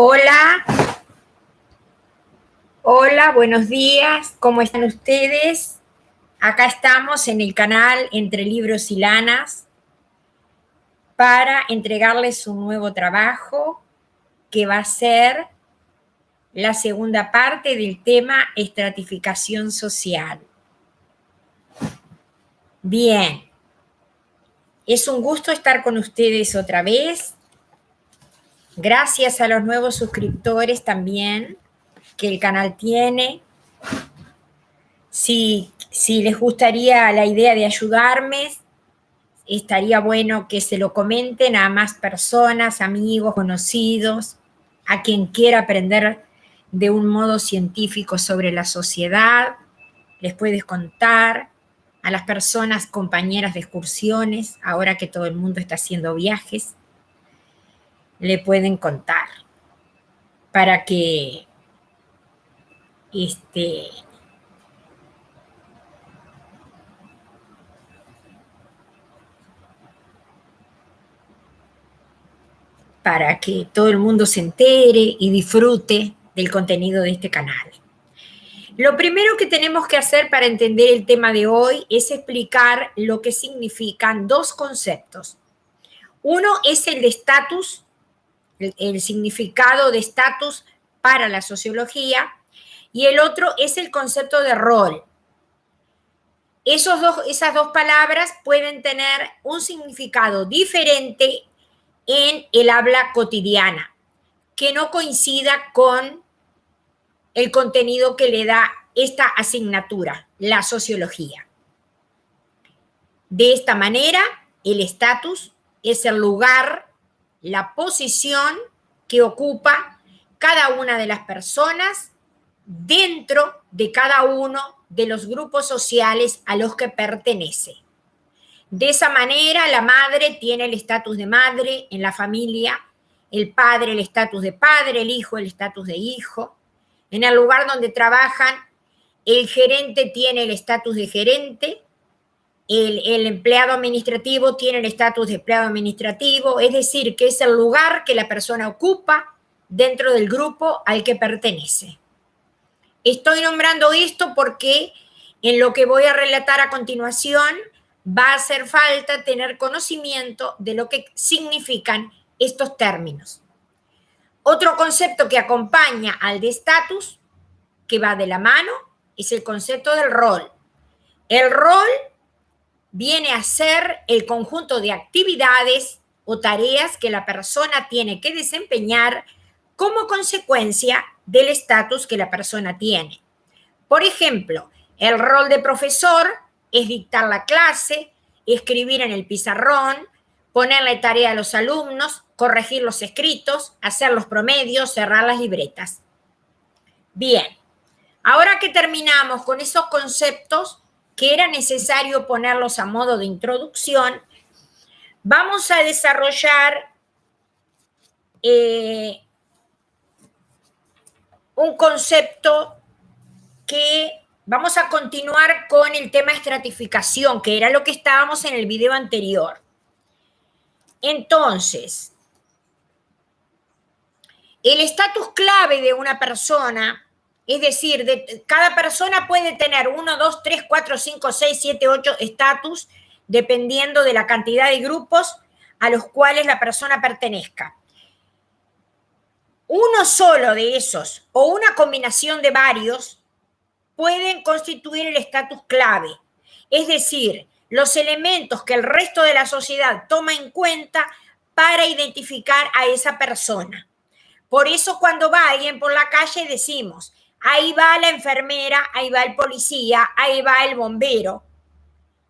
Hola, hola, buenos días, ¿cómo están ustedes? Acá estamos en el canal Entre Libros y Lanas para entregarles un nuevo trabajo que va a ser la segunda parte del tema estratificación social. Bien, es un gusto estar con ustedes otra vez. Gracias a los nuevos suscriptores también que el canal tiene. Si les gustaría la idea de ayudarme, estaría bueno que se lo comenten a más personas, amigos, conocidos, a quien quiera aprender de un modo científico sobre la sociedad. Les puedes contar a las personas compañeras de excursiones, ahora que todo el mundo está haciendo viajes, le pueden contar para que todo el mundo se entere y disfrute del contenido de este canal. Lo primero que tenemos que hacer para entender el tema de hoy es explicar lo que significan dos conceptos. Uno es el de estatus, el significado de estatus para la sociología, y el otro es el concepto de rol. Esas dos palabras pueden tener un significado diferente en el habla cotidiana, que no coincida con el contenido que le da esta asignatura, la sociología. De esta manera, el estatus es el lugar, la posición que ocupa cada una de las personas dentro de cada uno de los grupos sociales a los que pertenece. De esa manera, la madre tiene el estatus de madre en la familia, el padre el estatus de padre, el hijo el estatus de hijo. En el lugar donde trabajan, el gerente tiene el estatus de gerente, el empleado administrativo tiene el estatus de empleado administrativo, es decir, que es el lugar que la persona ocupa dentro del grupo al que pertenece. Estoy nombrando esto porque en lo que voy a relatar a continuación va a hacer falta tener conocimiento de lo que significan estos términos. Otro concepto que acompaña al de estatus, que va de la mano, es el concepto del rol. El rol viene a ser el conjunto de actividades o tareas que la persona tiene que desempeñar como consecuencia del estatus que la persona tiene. Por ejemplo, el rol de profesor es dictar la clase, escribir en el pizarrón, ponerle tarea a los alumnos, corregir los escritos, hacer los promedios, cerrar las libretas. Bien, ahora que terminamos con esos conceptos que era necesario ponerlos a modo de introducción, vamos a desarrollar un concepto que vamos a continuar con el tema estratificación, que era lo que estábamos en el video anterior. Entonces, el estatus clave de una persona, es decir, cada persona puede tener 1, 2, 3, 4, 5, 6, 7, 8 estatus, dependiendo de la cantidad de grupos a los cuales la persona pertenezca. Uno solo de esos o una combinación de varios pueden constituir el estatus clave, es decir, los elementos que el resto de la sociedad toma en cuenta para identificar a esa persona. Por eso cuando va alguien por la calle decimos, ahí va la enfermera, ahí va el policía, ahí va el bombero.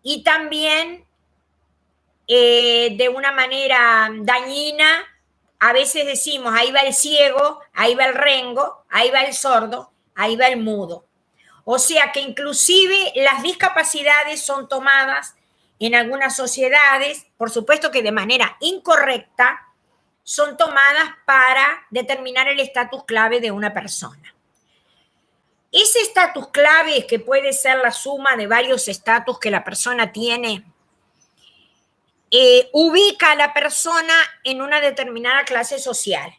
Y también de una manera dañina, a veces decimos, ahí va el ciego, ahí va el rengo, ahí va el sordo, ahí va el mudo. O sea que inclusive las discapacidades son tomadas en algunas sociedades, por supuesto que de manera incorrecta, son tomadas para determinar el estatus clave de una persona. Ese estatus clave, que puede ser la suma de varios estatus que la persona tiene, ubica a la persona en una determinada clase social.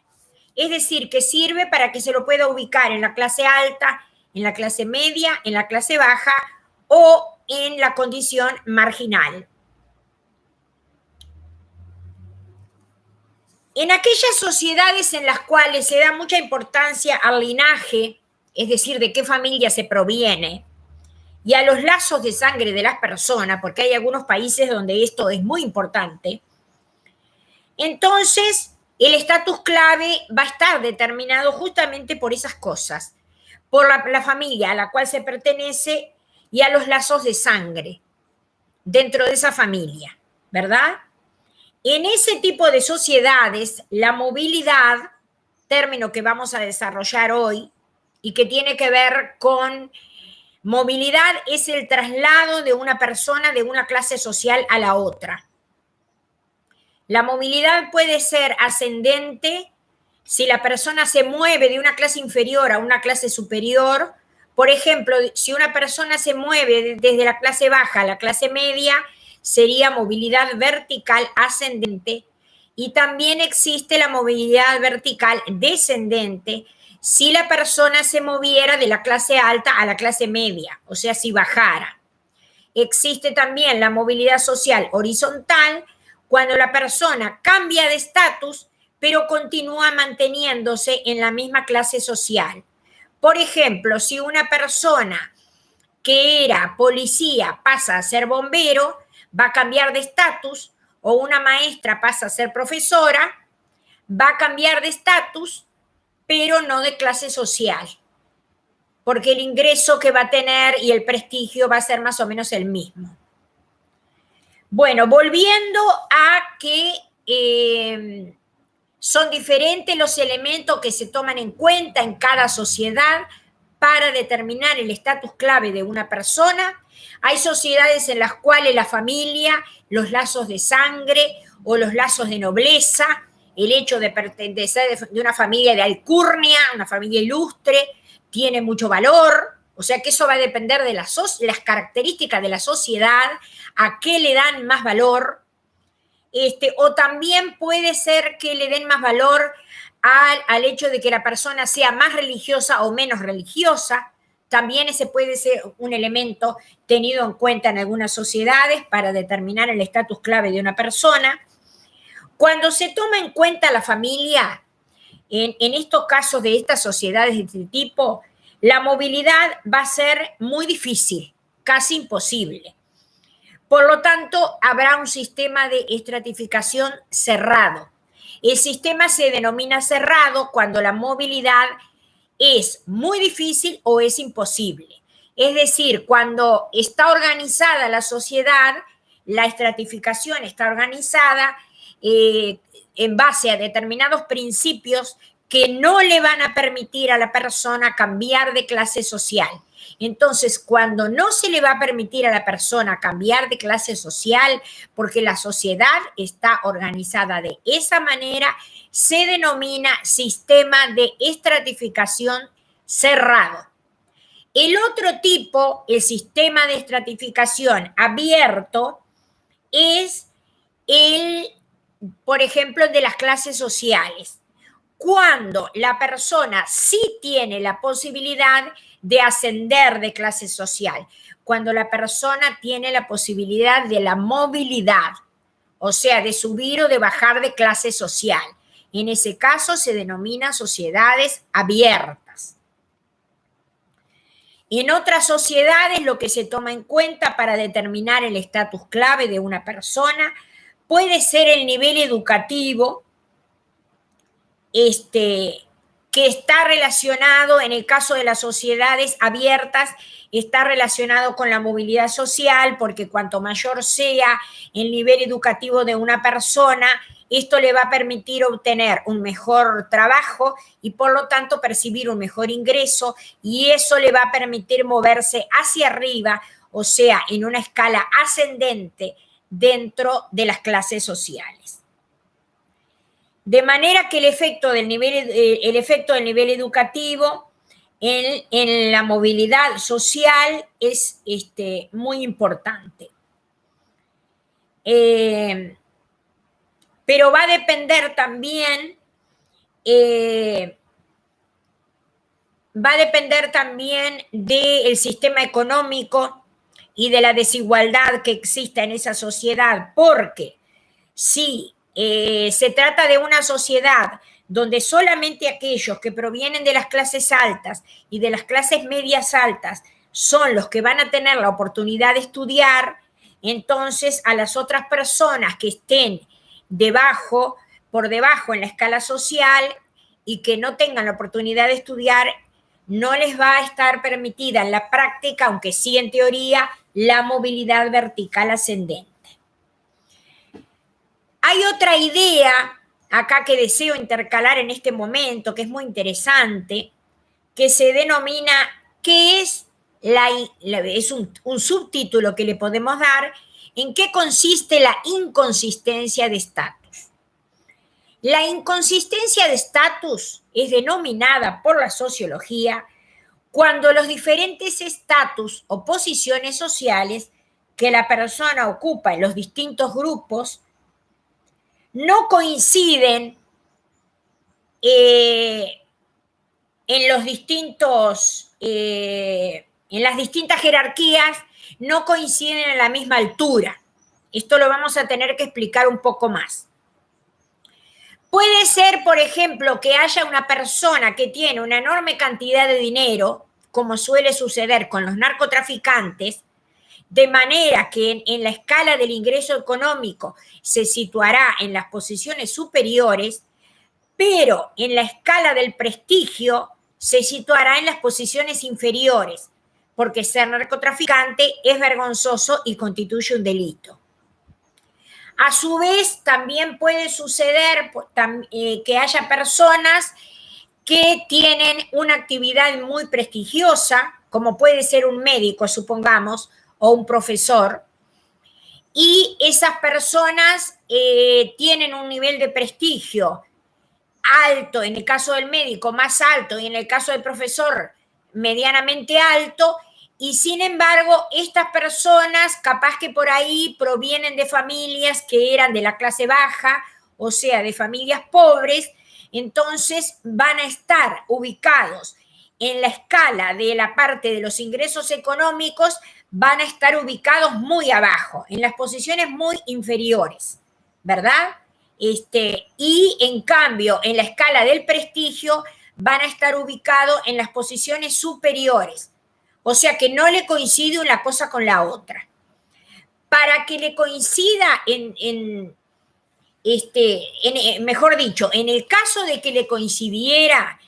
Es decir, que sirve para que se lo pueda ubicar en la clase alta, en la clase media, en la clase baja o en la condición marginal. En aquellas sociedades en las cuales se da mucha importancia al linaje, es decir, de qué familia se proviene, y a los lazos de sangre de las personas, porque hay algunos países donde esto es muy importante, entonces el estatus clave va a estar determinado justamente por esas cosas, por la familia a la cual se pertenece y a los lazos de sangre dentro de esa familia, ¿verdad? En ese tipo de sociedades, la movilidad, término que vamos a desarrollar hoy y que tiene que ver con movilidad, es el traslado de una persona de una clase social a la otra. La movilidad puede ser ascendente si la persona se mueve de una clase inferior a una clase superior. Por ejemplo, si una persona se mueve desde la clase baja a la clase media, sería movilidad vertical ascendente. Y también existe la movilidad vertical descendente si la persona se moviera de la clase alta a la clase media, o sea, si bajara. Existe también la movilidad social horizontal cuando la persona cambia de estatus, pero continúa manteniéndose en la misma clase social. Por ejemplo, si una persona que era policía pasa a ser bombero, va a cambiar de estatus, o una maestra pasa a ser profesora, va a cambiar de estatus, pero no de clase social, porque el ingreso que va a tener y el prestigio va a ser más o menos el mismo. Bueno, volviendo a que son diferentes los elementos que se toman en cuenta en cada sociedad para determinar el estatus clave de una persona. Hay sociedades en las cuales la familia, los lazos de sangre o los lazos de nobleza, el hecho de pertenecer de una familia de alcurnia, una familia ilustre, tiene mucho valor. O sea que eso va a depender de las características de la sociedad, a qué le dan más valor. O también puede ser que le den más valor al hecho de que la persona sea más religiosa o menos religiosa. También ese puede ser un elemento tenido en cuenta en algunas sociedades para determinar el estatus clave de una persona. Cuando se toma en cuenta la familia, en estos casos de estas sociedades de este tipo, la movilidad va a ser muy difícil, casi imposible. Por lo tanto, habrá un sistema de estratificación cerrado. El sistema se denomina cerrado cuando la movilidad es muy difícil o es imposible. Es decir, cuando está organizada la sociedad, la estratificación está organizada en base a determinados principios que no le van a permitir a la persona cambiar de clase social. Entonces, cuando no se le va a permitir a la persona cambiar de clase social porque la sociedad está organizada de esa manera, se denomina sistema de estratificación cerrado. El otro tipo, el sistema de estratificación abierto, es por ejemplo, de las clases sociales, cuando la persona sí tiene la posibilidad de ascender de clase social, cuando la persona tiene la posibilidad de la movilidad, o sea, de subir o de bajar de clase social. En ese caso se denomina sociedades abiertas. En otras sociedades lo que se toma en cuenta para determinar el estatus clave de una persona puede ser el nivel educativo, que está relacionado, en el caso de las sociedades abiertas, está relacionado con la movilidad social, porque cuanto mayor sea el nivel educativo de una persona, esto le va a permitir obtener un mejor trabajo y por lo tanto percibir un mejor ingreso, y eso le va a permitir moverse hacia arriba, o sea, en una escala ascendente dentro de las clases sociales. De manera que el efecto del nivel educativo en la movilidad social es muy importante. Pero va a depender también va a depender también del sistema económico y de la desigualdad que exista en esa sociedad, porque si se trata de una sociedad donde solamente aquellos que provienen de las clases altas y de las clases medias altas son los que van a tener la oportunidad de estudiar, entonces a las otras personas que estén por debajo en la escala social y que no tengan la oportunidad de estudiar, no les va a estar permitida en la práctica, aunque sí en teoría, la movilidad vertical ascendente. Hay otra idea acá que deseo intercalar en este momento, que es muy interesante, que se denomina, ¿qué es es un subtítulo que le podemos dar, en qué consiste la inconsistencia de estatus? La inconsistencia de estatus es denominada por la sociología cuando los diferentes estatus o posiciones sociales que la persona ocupa en los distintos grupos no coinciden en las distintas jerarquías, no coinciden en la misma altura. Esto lo vamos a tener que explicar un poco más. Puede ser, por ejemplo, que haya una persona que tiene una enorme cantidad de dinero, como suele suceder con los narcotraficantes, de manera que en la escala del ingreso económico se situará en las posiciones superiores, pero en la escala del prestigio se situará en las posiciones inferiores, porque ser narcotraficante es vergonzoso y constituye un delito. A su vez, también puede suceder que haya personas que tienen una actividad muy prestigiosa, como puede ser un médico, supongamos, o un profesor, y esas personas tienen un nivel de prestigio alto, en el caso del médico más alto y en el caso del profesor medianamente alto, y sin embargo estas personas capaz que por ahí provienen de familias que eran de la clase baja, o sea, de familias pobres, entonces van a estar ubicados en la escala de la parte de los ingresos económicos, van a estar ubicados muy abajo, en las posiciones muy inferiores, ¿verdad? Y en cambio, en la escala del prestigio, van a estar ubicados en las posiciones superiores. O sea que no le coincide una cosa con la otra. Para que le coincida mejor dicho, en el caso de que le coincidiera,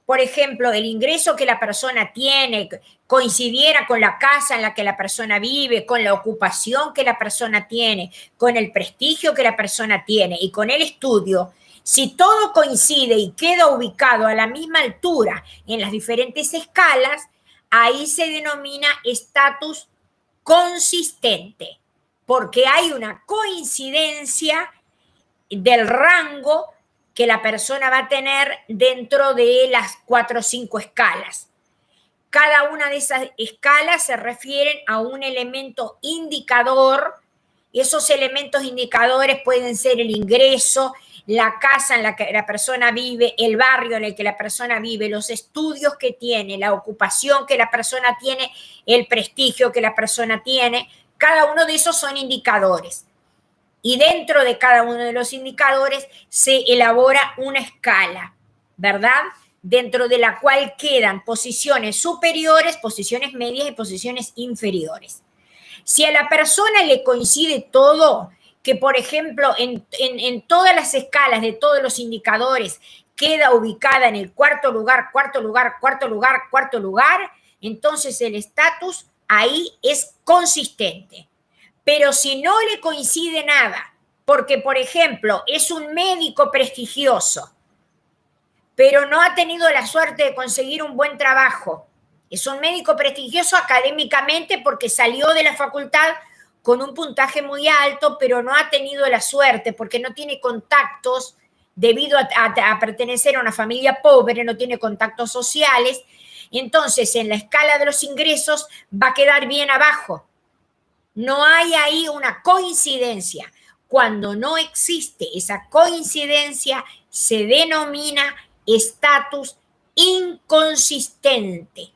por ejemplo, el ingreso que la persona tiene, coincidiera con la casa en la que la persona vive, con la ocupación que la persona tiene, con el prestigio que la persona tiene y con el estudio, si todo coincide y queda ubicado a la misma altura en las diferentes escalas, ahí se denomina estatus consistente, porque hay una coincidencia del rango que la persona va a tener dentro de las 4 o 5 escalas. Cada una de esas escalas se refieren a un elemento indicador. Esos elementos indicadores pueden ser el ingreso, la casa en la que la persona vive, el barrio en el que la persona vive, los estudios que tiene, la ocupación que la persona tiene, el prestigio que la persona tiene. Cada uno de esos son indicadores. Y dentro de cada uno de los indicadores se elabora una escala, ¿verdad? Dentro de la cual quedan posiciones superiores, posiciones medias y posiciones inferiores. Si a la persona le coincide todo, que por ejemplo en todas las escalas de todos los indicadores queda ubicada en el cuarto lugar, cuarto lugar, cuarto lugar, cuarto lugar, entonces el estatus ahí es consistente. Pero si no le coincide nada, porque, por ejemplo, es un médico prestigioso, pero no ha tenido la suerte de conseguir un buen trabajo, es un médico prestigioso académicamente porque salió de la facultad con un puntaje muy alto, pero no ha tenido la suerte porque no tiene contactos debido a pertenecer a una familia pobre, no tiene contactos sociales, entonces en la escala de los ingresos va a quedar bien abajo. No hay ahí una coincidencia. Cuando no existe esa coincidencia, se denomina estatus inconsistente.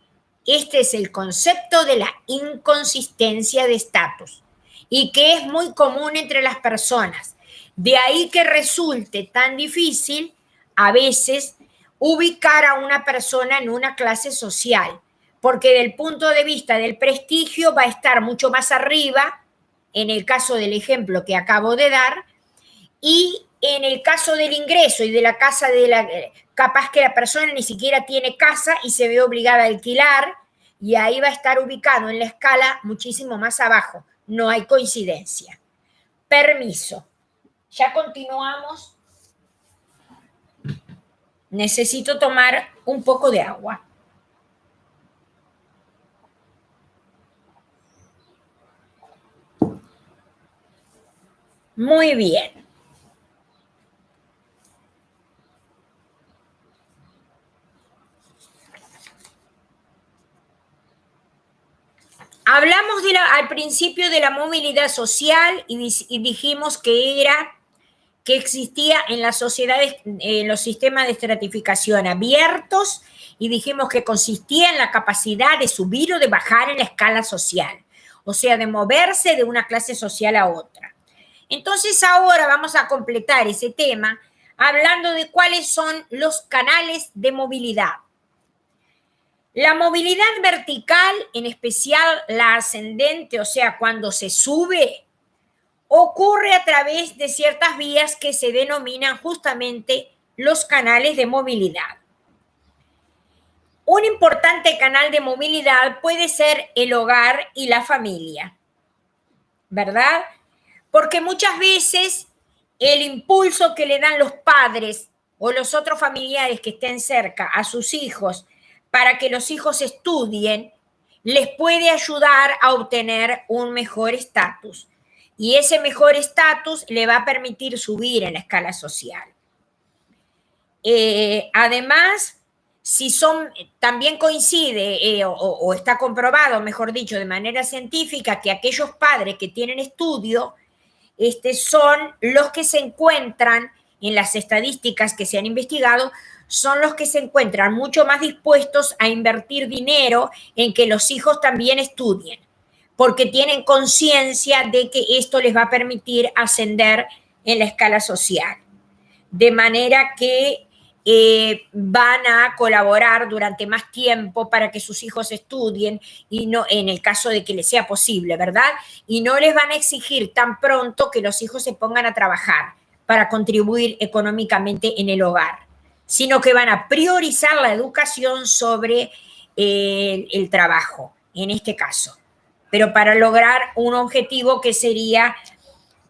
Este es el concepto de la inconsistencia de estatus y que es muy común entre las personas. De ahí que resulte tan difícil a veces ubicar a una persona en una clase social, porque del punto de vista del prestigio va a estar mucho más arriba, en el caso del ejemplo que acabo de dar, y en el caso del ingreso y de la casa capaz que la persona ni siquiera tiene casa y se ve obligada a alquilar, y ahí va a estar ubicado en la escala muchísimo más abajo. No hay coincidencia. Permiso. Ya continuamos. Necesito tomar un poco de agua. Muy bien. Hablamos al principio de la movilidad social y dijimos que existía en las sociedades, en los sistemas de estratificación abiertos, y dijimos que consistía en la capacidad de subir o de bajar en la escala social, o sea, de moverse de una clase social a otra. Entonces ahora vamos a completar ese tema hablando de cuáles son los canales de movilidad. La movilidad vertical, en especial la ascendente, o sea, cuando se sube, ocurre a través de ciertas vías que se denominan justamente los canales de movilidad. Un importante canal de movilidad puede ser el hogar y la familia, ¿verdad? Porque muchas veces el impulso que le dan los padres o los otros familiares que estén cerca a sus hijos para que los hijos estudien, les puede ayudar a obtener un mejor estatus. Y ese mejor estatus le va a permitir subir en la escala social. Además, también coincide o está comprobado, mejor dicho, de manera científica, que aquellos padres que tienen estudio son los que se encuentran en las estadísticas que se han investigado, son los que se encuentran mucho más dispuestos a invertir dinero en que los hijos también estudien, porque tienen conciencia de que esto les va a permitir ascender en la escala social. De manera que van a colaborar durante más tiempo para que sus hijos estudien, y no, en el caso de que les sea posible, ¿verdad? Y no les van a exigir tan pronto que los hijos se pongan a trabajar para contribuir económicamente en el hogar, sino que van a priorizar la educación sobre el trabajo, en este caso, pero para lograr un objetivo que sería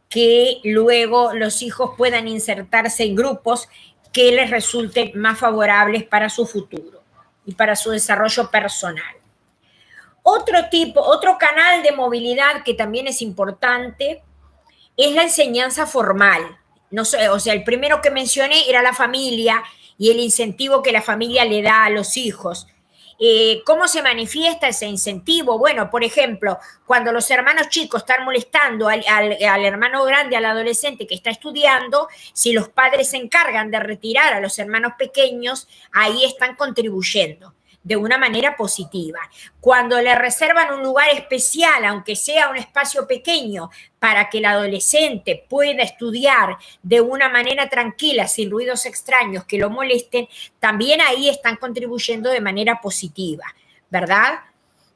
que luego los hijos puedan insertarse en grupos que les resulten más favorables para su futuro y para su desarrollo personal. Otro canal de movilidad que también es importante es la enseñanza formal. No sé, o sea, el primero que mencioné era la familia y el incentivo que la familia le da a los hijos. ¿Cómo se manifiesta ese incentivo? Bueno, por ejemplo, cuando los hermanos chicos están molestando al hermano grande, al adolescente que está estudiando, si los padres se encargan de retirar a los hermanos pequeños, ahí están contribuyendo de una manera positiva. Cuando le reservan un lugar especial, aunque sea un espacio pequeño, para que el adolescente pueda estudiar de una manera tranquila, sin ruidos extraños que lo molesten, también ahí están contribuyendo de manera positiva, ¿verdad?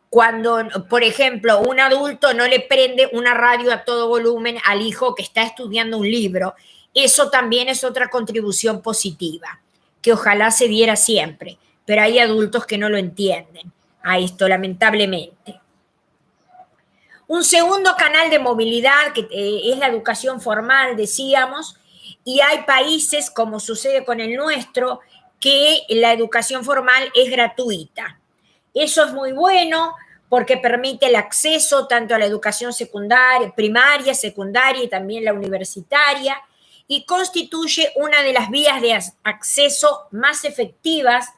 Cuando, por ejemplo, un adulto no le prende una radio a todo volumen al hijo que está estudiando un libro, eso también es otra contribución positiva, que ojalá se diera siempre, pero hay adultos que no lo entienden a esto, lamentablemente. Un segundo canal de movilidad que es la educación formal, decíamos, y hay países, como sucede con el nuestro, que la educación formal es gratuita. Eso es muy bueno porque permite el acceso tanto a la educación secundaria, primaria, secundaria y también la universitaria, y constituye una de las vías de acceso más efectivas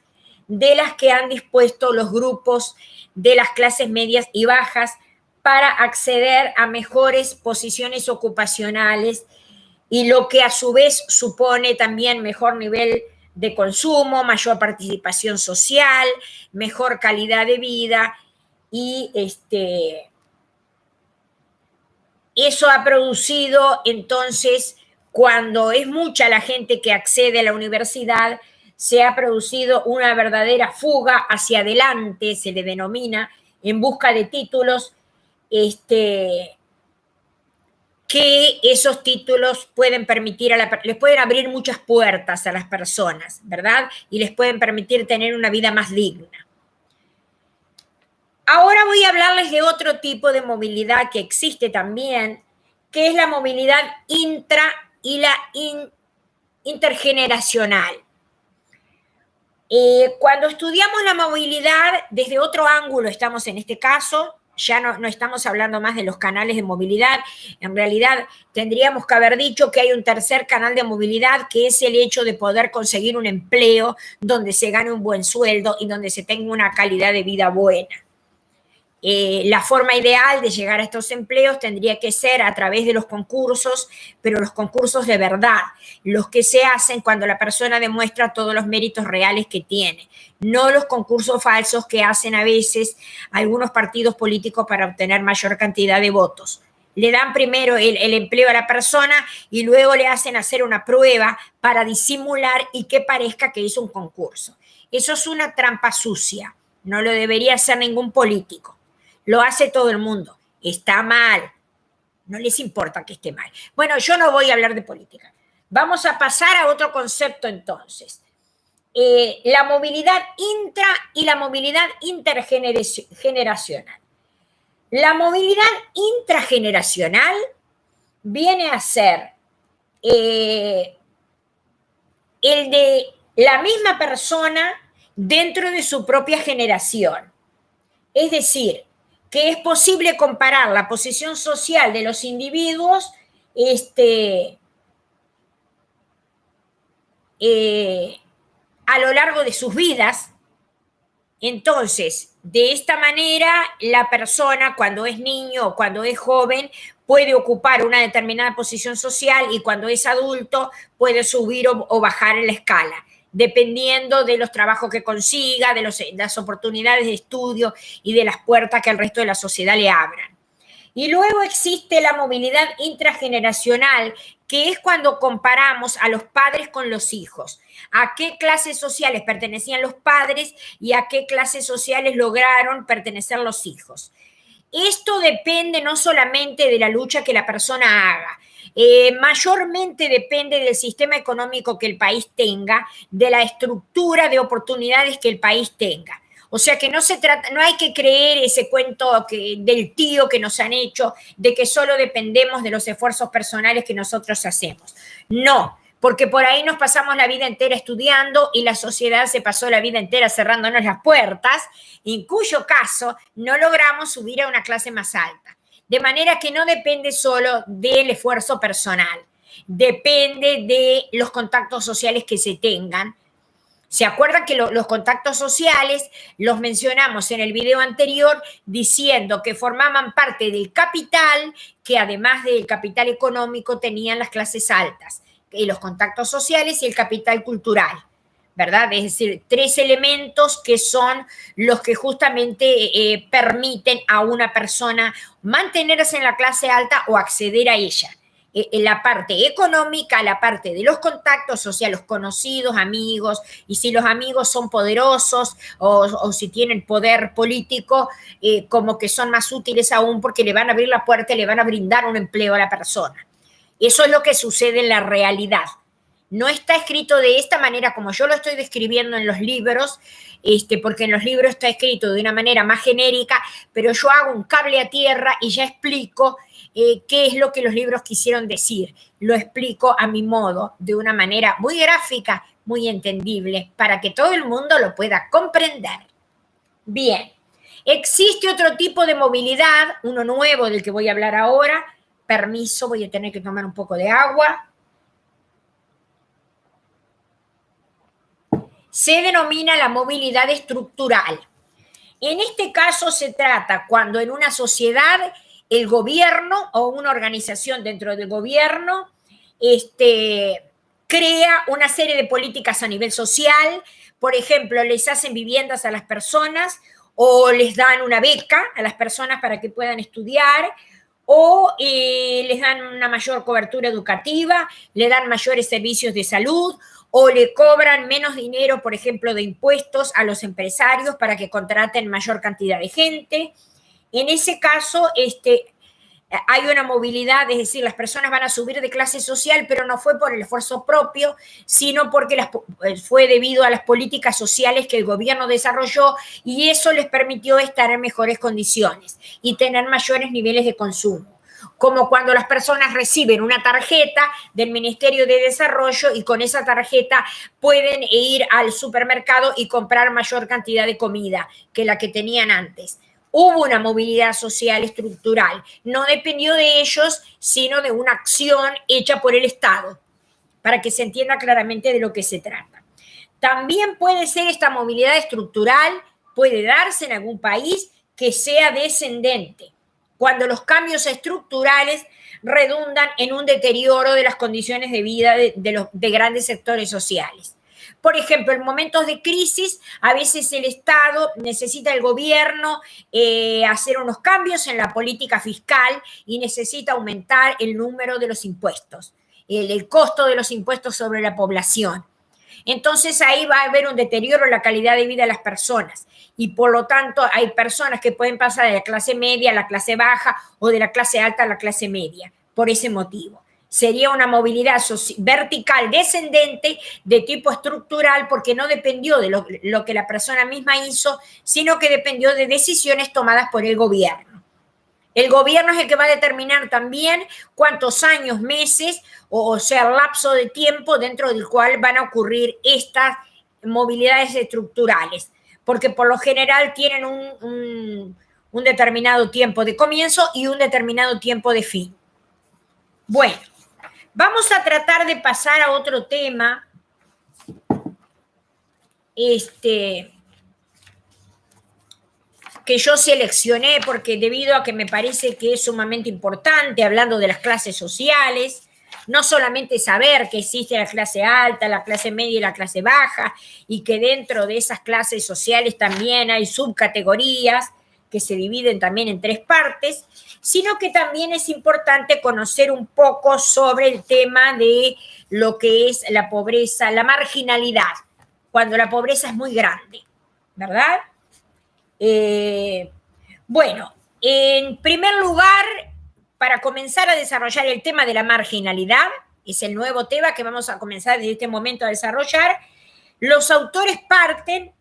de las que han dispuesto los grupos de las clases medias y bajas para acceder a mejores posiciones ocupacionales, y lo que a su vez supone también mejor nivel de consumo, mayor participación social, mejor calidad de vida y eso ha producido entonces, cuando es mucha la gente que accede a la universidad, se ha producido una verdadera fuga hacia adelante, se le denomina, en busca de títulos, que esos títulos pueden permitir les pueden abrir muchas puertas a las personas, ¿verdad? Y les pueden permitir tener una vida más digna. Ahora voy a hablarles de otro tipo de movilidad que existe también, que es la movilidad intra y la intergeneracional. Cuando estudiamos la movilidad desde otro ángulo, estamos en este caso, ya no estamos hablando más de los canales de movilidad, en realidad tendríamos que haber dicho que hay un tercer canal de movilidad, que es el hecho de poder conseguir un empleo donde se gane un buen sueldo y donde se tenga una calidad de vida buena. La forma ideal de llegar a estos empleos tendría que ser a través de los concursos, pero los concursos de verdad, los que se hacen cuando la persona demuestra todos los méritos reales que tiene, no los concursos falsos que hacen a veces algunos partidos políticos para obtener mayor cantidad de votos. Le dan primero el empleo a la persona y luego le hacen hacer una prueba para disimular y que parezca que hizo un concurso. Eso es una trampa sucia, no lo debería hacer ningún político. Lo hace todo el mundo. Está mal. No les importa que esté mal. Bueno, yo no voy a hablar de política. Vamos a pasar a otro concepto entonces. La movilidad intra y la movilidad intergeneracional. La movilidad intrageneracional viene a ser el de la misma persona dentro de su propia generación. Es decir, que es posible comparar la posición social de los individuos a lo largo de sus vidas. Entonces, de esta manera, la persona cuando es niño o cuando es joven puede ocupar una determinada posición social y cuando es adulto puede subir o bajar en la escala, dependiendo de los trabajos que consiga, de las oportunidades de estudio y de las puertas que el resto de la sociedad le abran. Y luego existe la movilidad intrageneracional, que es cuando comparamos a los padres con los hijos. A qué clases sociales pertenecían los padres y a qué clases sociales lograron pertenecer los hijos. Esto depende no solamente de la lucha que la persona haga, mayormente depende del sistema económico que el país tenga, de la estructura de oportunidades que el país tenga. O sea que no hay que creer ese cuento del tío que nos han hecho de que solo dependemos de los esfuerzos personales que nosotros hacemos. No, porque por ahí nos pasamos la vida entera estudiando y la sociedad se pasó la vida entera cerrándonos las puertas, en cuyo caso no logramos subir a una clase más alta. De manera que no depende solo del esfuerzo personal, depende de los contactos sociales que se tengan. ¿Se acuerdan que los contactos sociales los mencionamos en el video anterior diciendo que formaban parte del capital, que además del capital económico tenían las clases altas, y los contactos sociales y el capital cultural, ¿verdad? Es decir, tres elementos que son los que justamente permiten a una persona mantenerse en la clase alta o acceder a ella. La parte económica, la parte de los contactos, o sea, los conocidos, amigos, y si los amigos son poderosos o si tienen poder político, como que son más útiles aún porque le van a abrir la puerta y le van a brindar un empleo a la persona. Eso es lo que sucede en la realidad. No está escrito de esta manera como yo lo estoy describiendo en los libros, porque en los libros está escrito de una manera más genérica, pero yo hago un cable a tierra y ya explico qué es lo que los libros quisieron decir. Lo explico a mi modo, de una manera muy gráfica, muy entendible, para que todo el mundo lo pueda comprender. Bien, existe otro tipo de movilidad, uno nuevo del que voy a hablar ahora. Permiso, voy a tener que tomar un poco de agua. Se denomina la movilidad estructural. En este caso se trata cuando en una sociedad el gobierno o una organización dentro del gobierno crea una serie de políticas a nivel social. Por ejemplo, les hacen viviendas a las personas o les dan una beca a las personas para que puedan estudiar, o les dan una mayor cobertura educativa, le dan mayores servicios de salud, o le cobran menos dinero, por ejemplo, de impuestos a los empresarios para que contraten mayor cantidad de gente. En ese caso, hay una movilidad, es decir, las personas van a subir de clase social, pero no fue por el esfuerzo propio, sino porque fue debido a las políticas sociales que el gobierno desarrolló, y eso les permitió estar en mejores condiciones y tener mayores niveles de consumo. Como cuando las personas reciben una tarjeta del Ministerio de Desarrollo y con esa tarjeta pueden ir al supermercado y comprar mayor cantidad de comida que la que tenían antes. Hubo una movilidad social estructural. No dependió de ellos, sino de una acción hecha por el Estado, para que se entienda claramente de lo que se trata. También puede ser esta movilidad estructural, puede darse en algún país que sea descendente, cuando los cambios estructurales redundan en un deterioro de las condiciones de vida de grandes sectores sociales. Por ejemplo, en momentos de crisis, a veces el Estado necesita el gobierno hacer unos cambios en la política fiscal y necesita aumentar el número de los impuestos, el costo de los impuestos sobre la población. Entonces ahí va a haber un deterioro en la calidad de vida de las personas y por lo tanto hay personas que pueden pasar de la clase media a la clase baja o de la clase alta a la clase media por ese motivo. Sería una movilidad vertical descendente de tipo estructural porque no dependió de lo que la persona misma hizo, sino que dependió de decisiones tomadas por el gobierno. El gobierno es el que va a determinar también cuántos años, meses, o sea, el lapso de tiempo dentro del cual van a ocurrir estas movilidades estructurales, porque por lo general tienen un determinado tiempo de comienzo y un determinado tiempo de fin. Bueno, vamos a tratar de pasar a otro tema. Que yo seleccioné porque debido a que me parece que es sumamente importante, hablando de las clases sociales, no solamente saber que existe la clase alta, la clase media y la clase baja, y que dentro de esas clases sociales también hay subcategorías que se dividen también en 3 partes, sino que también es importante conocer un poco sobre el tema de lo que es la pobreza, la marginalidad, cuando la pobreza es muy grande, ¿verdad? Bueno, en primer lugar, para comenzar a desarrollar el tema de la marginalidad, es el nuevo tema que vamos a comenzar desde este momento a desarrollar, los autores parten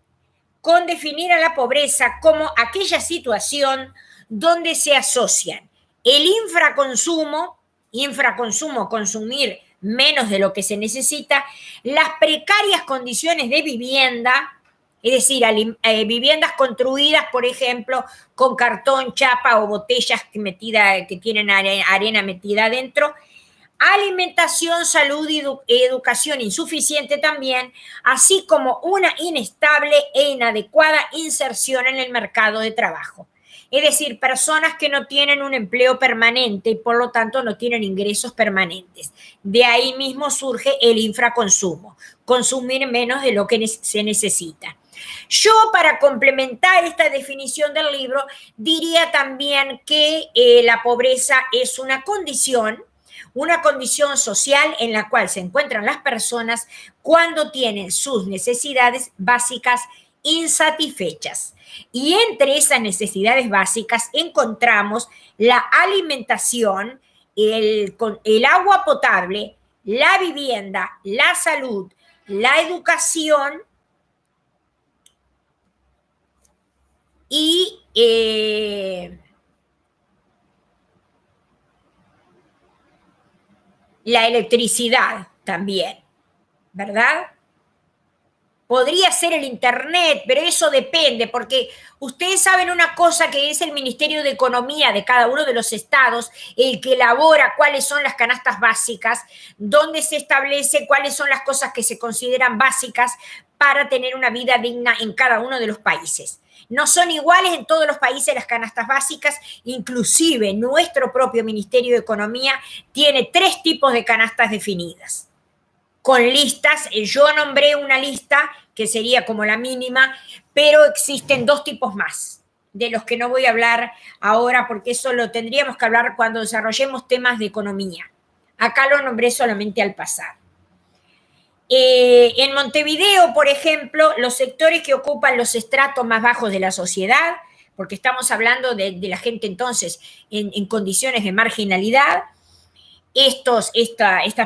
con definir a la pobreza como aquella situación donde se asocian el infraconsumo, consumir menos de lo que se necesita, las precarias condiciones de vivienda, es decir, viviendas construidas, por ejemplo, con cartón, chapa o botellas que tienen arena metida adentro, alimentación, salud y educación insuficiente también, así como una inestable e inadecuada inserción en el mercado de trabajo. Es decir, personas que no tienen un empleo permanente y por lo tanto no tienen ingresos permanentes. De ahí mismo surge el infraconsumo, consumir menos de lo que se necesita. Yo, para complementar esta definición del libro, diría también que la pobreza es una condición social en la cual se encuentran las personas cuando tienen sus necesidades básicas insatisfechas. Y entre esas necesidades básicas encontramos la alimentación, el agua potable, la vivienda, la salud, la educación y la electricidad también, ¿verdad? Podría ser el Internet, pero eso depende, porque ustedes saben una cosa, que es el Ministerio de Economía de cada uno de los estados el que elabora cuáles son las canastas básicas, donde se establece cuáles son las cosas que se consideran básicas para tener una vida digna en cada uno de los países. No son iguales en todos los países las canastas básicas, inclusive nuestro propio Ministerio de Economía tiene 3 tipos de canastas definidas, con listas. Yo nombré una lista que sería como la mínima, pero existen 2 tipos más, de los que no voy a hablar ahora, porque eso lo tendríamos que hablar cuando desarrollemos temas de economía. Acá lo nombré solamente al pasar. En Montevideo, por ejemplo, los sectores que ocupan los estratos más bajos de la sociedad, porque estamos hablando de la gente entonces en condiciones de marginalidad, estas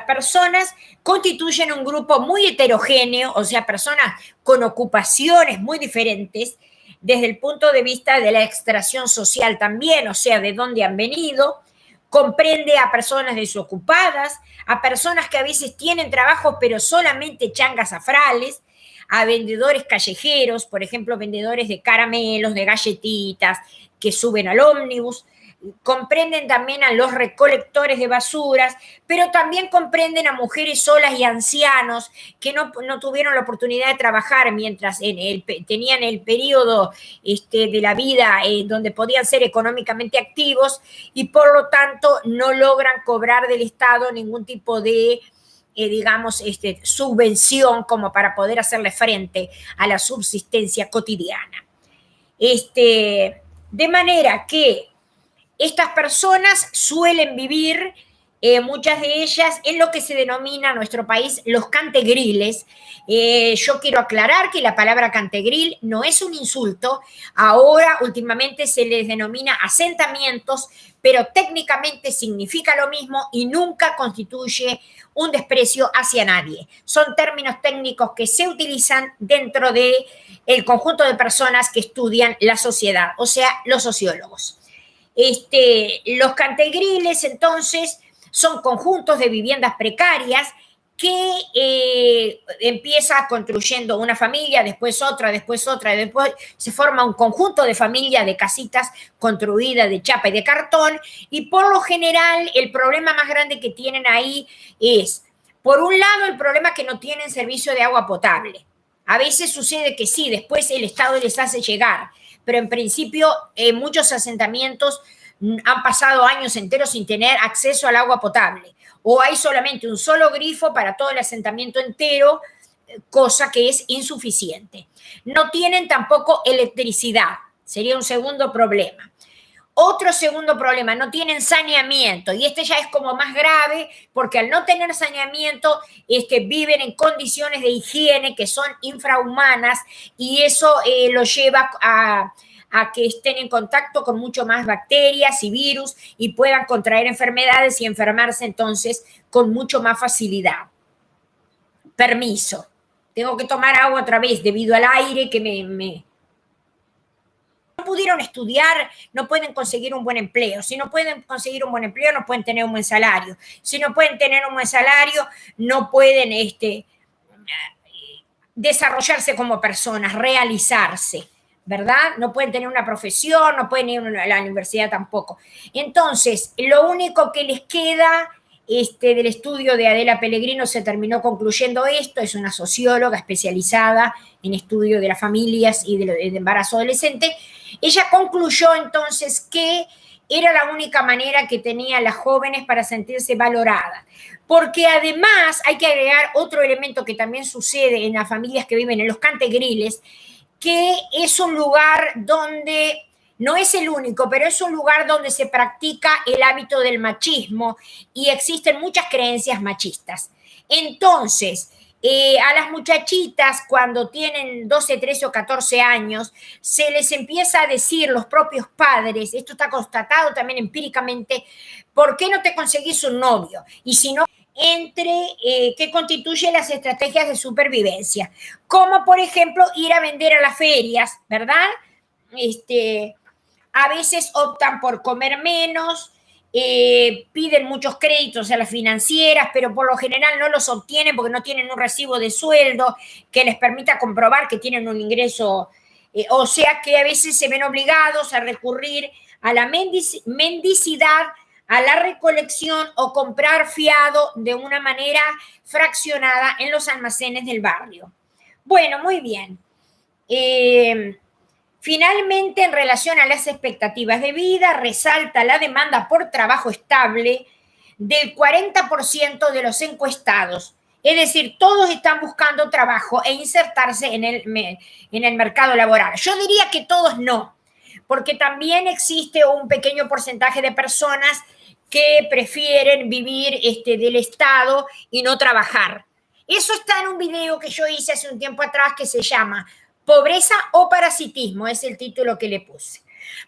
personas constituyen un grupo muy heterogéneo, o sea, personas con ocupaciones muy diferentes desde el punto de vista de la extracción social también, o sea, de dónde han venido. Comprende a personas desocupadas, a personas que a veces tienen trabajo pero solamente changas afrales, a vendedores callejeros, por ejemplo, vendedores de caramelos, de galletitas, que suben al ómnibus. Comprenden también a los recolectores de basuras, pero también comprenden a mujeres solas y ancianos que no tuvieron la oportunidad de trabajar mientras tenían el periodo de la vida donde podían ser económicamente activos y por lo tanto no logran cobrar del Estado ningún tipo de digamos, subvención como para poder hacerle frente a la subsistencia cotidiana. De manera que estas personas suelen vivir, muchas de ellas, en lo que se denomina en nuestro país los cantegriles. Yo quiero aclarar que la palabra cantegril no es un insulto. Ahora, últimamente, se les denomina asentamientos, pero técnicamente significa lo mismo y nunca constituye un desprecio hacia nadie. Son términos técnicos que se utilizan dentro del conjunto de personas que estudian la sociedad, o sea, los sociólogos. Los cantegriles, entonces, son conjuntos de viviendas precarias que empieza construyendo una familia, después otra, después se forma un conjunto de familias de casitas construidas de chapa y de cartón, y por lo general el problema más grande que tienen ahí es, por un lado, el problema que no tienen servicio de agua potable. A veces sucede que sí, después el Estado les hace llegar, pero en principio muchos asentamientos han pasado años enteros sin tener acceso al agua potable, o hay solamente un solo grifo para todo el asentamiento entero, cosa que es insuficiente. No tienen tampoco electricidad, sería un segundo problema. Otro segundo problema, no tienen saneamiento, y ya es como más grave, porque al no tener saneamiento, viven en condiciones de higiene que son infrahumanas, y eso lo lleva a que estén en contacto con mucho más bacterias y virus y puedan contraer enfermedades y enfermarse entonces con mucho más facilidad. Permiso, tengo que tomar agua otra vez debido al aire que no pudieron estudiar, no pueden conseguir un buen empleo. Si no pueden conseguir un buen empleo, no pueden tener un buen salario. Si no pueden tener un buen salario, no pueden desarrollarse como personas, realizarse, ¿verdad? No pueden tener una profesión, no pueden ir a la universidad tampoco. Entonces, lo único que les queda del estudio de Adela Pellegrino se terminó concluyendo esto, es una socióloga especializada en estudio de las familias y del embarazo adolescente. Ella concluyó entonces que era la única manera que tenían las jóvenes para sentirse valoradas. Porque además hay que agregar otro elemento que también sucede en las familias que viven en los cantegriles, que es un lugar donde, no es el único, pero es un lugar donde se practica el hábito del machismo y existen muchas creencias machistas. Entonces, a las muchachitas cuando tienen 12, 13 o 14 años, se les empieza a decir los propios padres, esto está constatado también empíricamente, ¿por qué no te conseguís un novio? Y si no, que constituye las estrategias de supervivencia, como por ejemplo ir a vender a las ferias, ¿verdad? A veces optan por comer menos, piden muchos créditos a las financieras, pero por lo general no los obtienen porque no tienen un recibo de sueldo que les permita comprobar que tienen un ingreso, o sea que a veces se ven obligados a recurrir a la mendicidad, a la recolección o comprar fiado de una manera fraccionada en los almacenes del barrio. Bueno, muy bien. Finalmente, en relación a las expectativas de vida, resalta la demanda por trabajo estable del 40% de los encuestados. Es decir, todos están buscando trabajo e insertarse en el mercado laboral. Yo diría que todos no, porque también existe un pequeño porcentaje de personas que prefieren vivir del Estado y no trabajar. Eso está en un video que yo hice hace un tiempo atrás que se llama Pobreza o Parasitismo, es el título que le puse.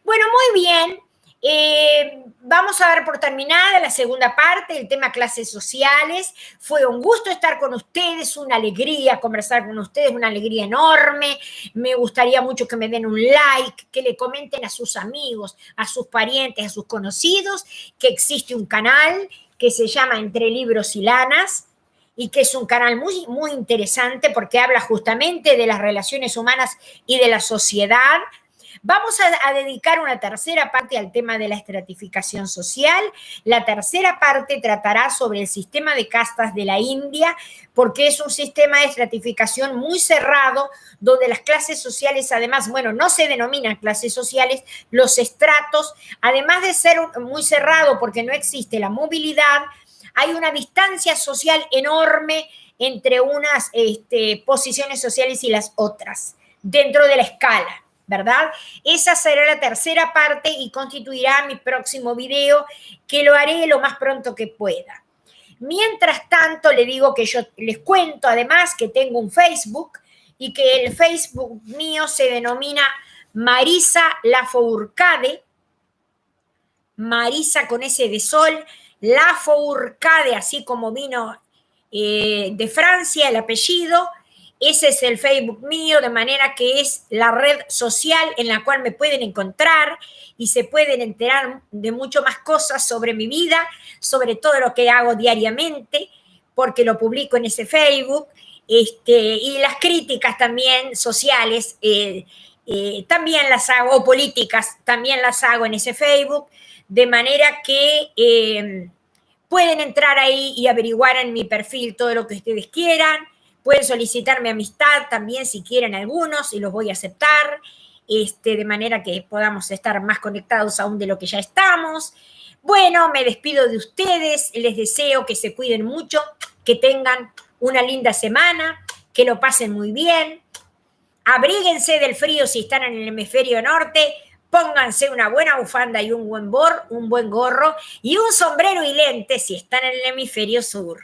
Bueno, muy bien. Vamos a dar por terminada la segunda parte, el tema clases sociales. Fue un gusto estar con ustedes, una alegría conversar con ustedes, una alegría enorme. Me gustaría mucho que me den un like, que le comenten a sus amigos, a sus parientes, a sus conocidos, que existe un canal que se llama Entre Libros y Lanas, y que es un canal muy, muy interesante porque habla justamente de las relaciones humanas y de la sociedad. Vamos a dedicar una tercera parte al tema de la estratificación social. La tercera parte tratará sobre el sistema de castas de la India, porque es un sistema de estratificación muy cerrado, donde las clases sociales, además, bueno, no se denominan clases sociales, los estratos, además de ser muy cerrado porque no existe la movilidad, hay una distancia social enorme entre unas posiciones sociales y las otras, dentro de la escala, ¿verdad? Esa será la tercera parte y constituirá mi próximo video, que lo haré lo más pronto que pueda. Mientras tanto, le digo que yo les cuento además que tengo un Facebook y que el Facebook mío se denomina Marisa Lafourcade, Marisa con S de sol, Lafourcade, así como vino de Francia el apellido. Ese es el Facebook mío, de manera que es la red social en la cual me pueden encontrar y se pueden enterar de mucho más cosas sobre mi vida, sobre todo lo que hago diariamente, porque lo publico en ese Facebook, y las críticas también sociales también las hago, o políticas también las hago en ese Facebook, de manera que pueden entrar ahí y averiguar en mi perfil todo lo que ustedes quieran. Pueden solicitarme amistad también si quieren algunos y los voy a aceptar, de manera que podamos estar más conectados aún de lo que ya estamos. Bueno, me despido de ustedes, les deseo que se cuiden mucho, que tengan una linda semana, que lo pasen muy bien. Abríguense del frío si están en el hemisferio norte, pónganse una buena bufanda y un buen gorro y un sombrero y lentes si están en el hemisferio sur.